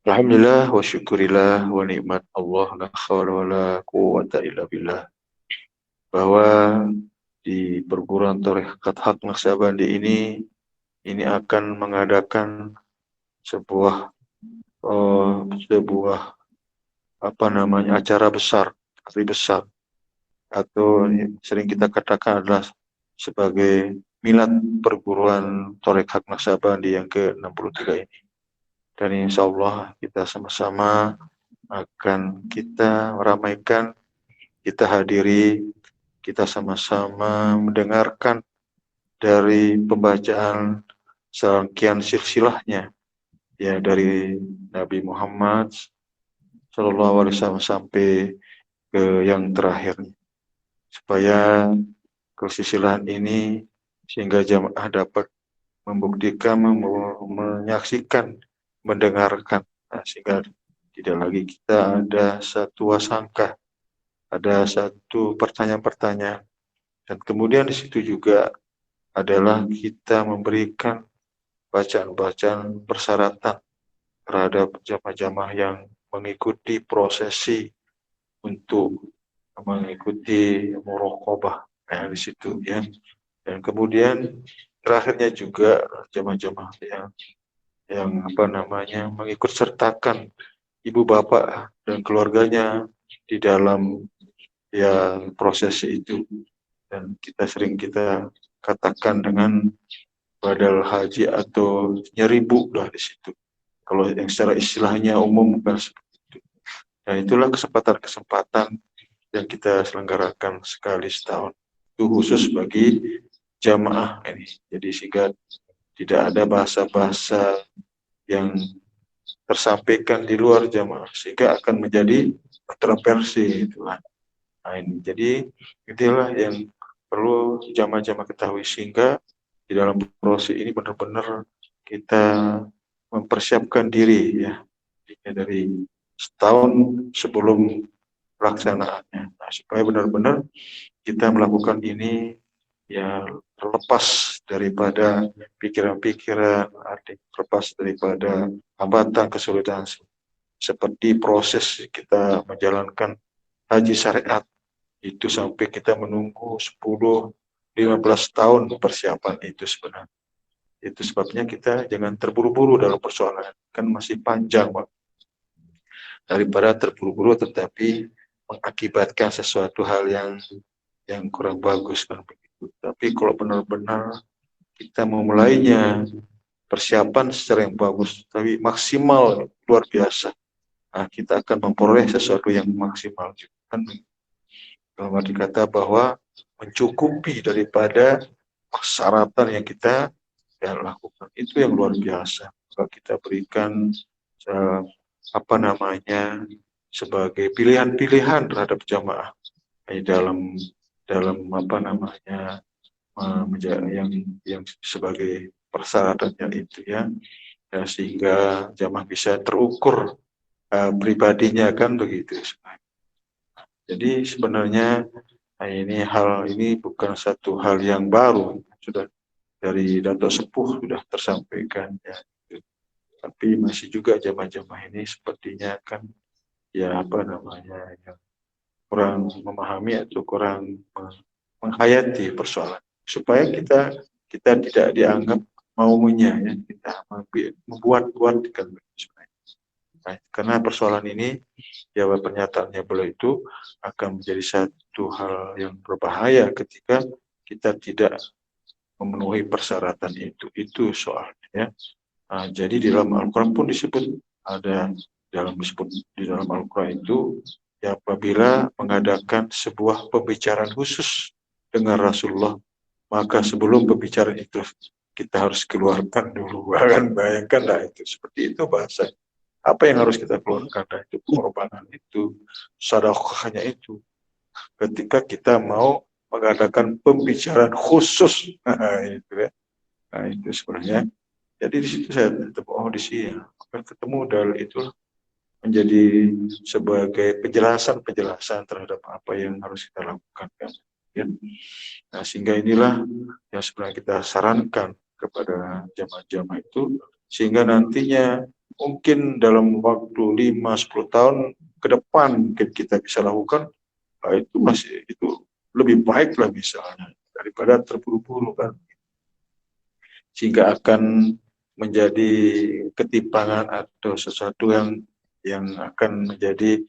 Alhamdulillah wa syukurillah wa nikmat Allah la khawla wa la quwwata illa billah. Bahwa di perguruan Tarekat Haq Naksabandi ini akan mengadakan sebuah eh, sebuah acara besar, hari besar, atau sering kita katakan adalah sebagai milad perguruan Tarekat Haq Naksabandi yang ke-63 ini. Dan insya Allah kita sama-sama akan kita ramaikan, kita hadiri, kita sama-sama mendengarkan dari pembacaan serangkaian silsilahnya, ya, dari Nabi Muhammad SAW sampai ke yang terakhir, supaya kesilsilahan ini sehingga jamaah dapat membuktikan, menyaksikan, mendengarkan, sehingga tidak lagi kita ada satu wasangka, ada satu pertanyaan-pertanyaan. Dan kemudian di situ juga adalah kita memberikan bacaan-bacaan persyaratan terhadap jamaah-jamaah yang mengikuti prosesi untuk mengikuti muraqabah, di situ, ya. Dan kemudian terakhirnya juga jamaah-jamaah yang mengikut sertakan ibu bapak dan keluarganya di dalam prosesi itu. Dan kita katakan dengan badal haji atau nyeribu lah di situ. Kalau yang secara istilahnya umum bukan seperti itu. Dan itulah kesempatan-kesempatan yang kita selenggarakan sekali setahun. Itu khusus bagi jamaah ini. Jadi sehingga tidak ada bahasa-bahasa yang tersampaikan di luar jamaah, sehingga akan menjadi kontroversi itulah. Nah, ini jadi itulah yang perlu jamaah-jamaah ketahui, sehingga di dalam proses ini benar-benar kita mempersiapkan diri, ya, dari setahun sebelum pelaksanaannya. Nah, supaya benar-benar kita melakukan ini ya terlepas daripada pikiran-pikiran, terlepas daripada hambatan, kesulitan, seperti proses kita menjalankan haji syariat itu sampai kita menunggu 10-15 tahun persiapan itu sebenarnya. Itu sebabnya kita jangan terburu-buru dalam persoalan, kan masih panjang, Pak. Daripada terburu-buru tetapi mengakibatkan sesuatu hal yang kurang bagus, kan begitu. Tapi kalau benar-benar kita memulainya, persiapan secara yang bagus, tapi maksimal luar biasa, nah, kita akan memperoleh sesuatu yang maksimal juga, kan. Kalau dikata bahwa mencukupi daripada persyaratan yang kita lakukan, itu yang luar biasa. Kalau kita berikan eh, sebagai pilihan-pilihan terhadap jamaah dalam dalam yang sebagai persyaratannya itu, ya, sehingga jamaah bisa terukur pribadinya, kan begitu. Jadi sebenarnya hal ini bukan satu hal yang baru, sudah dari Datuk Sepuh sudah tersampaikan, ya. Tapi masih juga jamaah-jamaah ini sepertinya kan yang kurang memahami atau kurang menghayati persoalan, supaya kita tidak dianggap maunya, ya, kita membuat-buat, kan. Nah, karena persoalan ini, jawab pernyataannya beliau itu akan menjadi satu hal yang berbahaya ketika kita tidak memenuhi persyaratan itu soalnya, ya. Nah, jadi di dalam Al-Quran pun disebut, di dalam Al-Quran itu, ya, apabila mengadakan sebuah pembicaraan khusus dengan Rasulullah, maka sebelum pembicaraan itu kita harus keluarkan dulu. Kan bayangkan lah, itu seperti itu bahasa. Apa yang harus kita keluarkan? Nah, itu pengorbanan, itu sedekahnya itu. Ketika kita mau mengadakan pembicaraan khusus, itu, ya. Nah, itu sebenarnya. Jadi di situ saya ketemu, di sini akan ketemu dalil itu menjadi sebagai penjelasan terhadap apa yang harus kita lakukan, kan. Ya. Nah, sehingga inilah yang sebenarnya kita sarankan kepada jamaah-jamaah itu, sehingga nantinya mungkin dalam waktu 5-10 tahun ke depan mungkin kita bisa lakukan, itu masih itu lebih baik lah misalnya daripada terburu-buru kan, sehingga akan menjadi ketimpangan atau sesuatu yang akan menjadi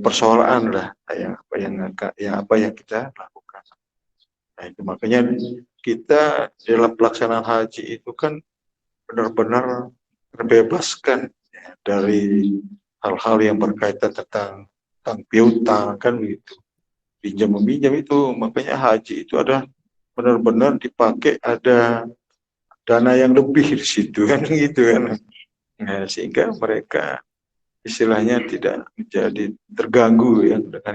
persoalan lah yang kita lakukan. Nah itu makanya kita dalam pelaksanaan haji itu kan benar-benar terbebaskan ya, dari hal-hal yang berkaitan tentang piutang kan begitu, pinjam meminjam itu. Makanya haji itu ada benar-benar dipakai, ada dana yang lebih di situ kan gitu kan. Nah, sehingga mereka istilahnya tidak menjadi terganggu ya dengan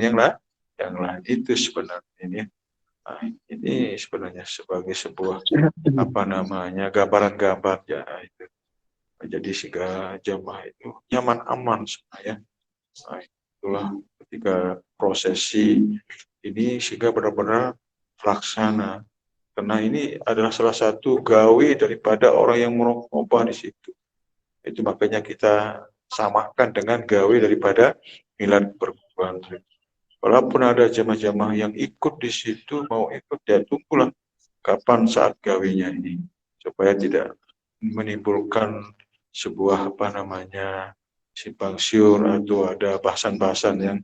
yang lain itu sebenarnya ini. Nah, ini sebenarnya sebagai sebuah apa namanya gambaran-gambar ya itu. Jadi sehingga jamaah itu nyaman aman sebenarnya. Nah, itulah ketika prosesi ini sehingga benar-benar terlaksana. Karena ini adalah salah satu gawe daripada orang yang merokobah di situ. Itu makanya kita samakan dengan gawe daripada milad perguruan. Walaupun ada jamaah-jamaah yang ikut di situ, mau ikut, ya tunggulah kapan saat gawenya ini. Supaya tidak menimbulkan sebuah apa namanya simpang siur atau ada bahasan-bahasan yang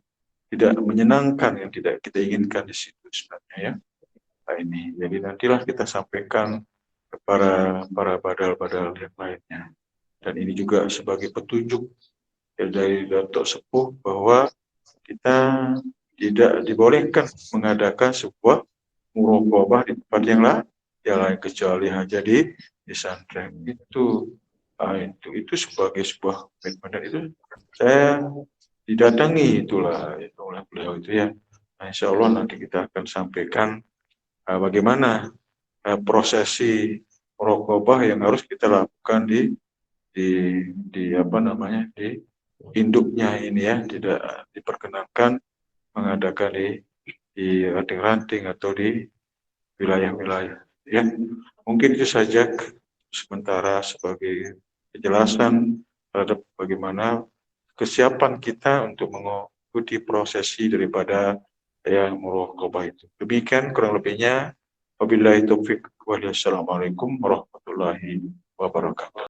tidak menyenangkan, yang tidak kita inginkan di situ sebenarnya ya. Nah ini, jadi nantilah kita sampaikan kepada para badal-badal yang lainnya. Dan ini juga sebagai petunjuk dari Datuk Sepuh bahwa kita tidak dibolehkan mengadakan sebuah muraqabah di tempat yang lain kecuali hanya di pesantren itu. Itu sebagai sebuah komitmen, dan itu saya didatangi itulah itu oleh beliau itu ya. Nah, insya Allah nanti kita akan sampaikan bagaimana prosesi muraqabah yang harus kita lakukan di apa namanya di induknya ini ya, tidak diperkenankan mengadakan di ranting-ranting atau di wilayah-wilayah ya. Mungkin itu saja sementara sebagai penjelasan terhadap bagaimana kesiapan kita untuk mengikuti prosesi daripada muraqabah itu. Demikian kurang lebihnya. Wabillahi taufik. Wassalamualaikum warahmatullahi wabarakatuh.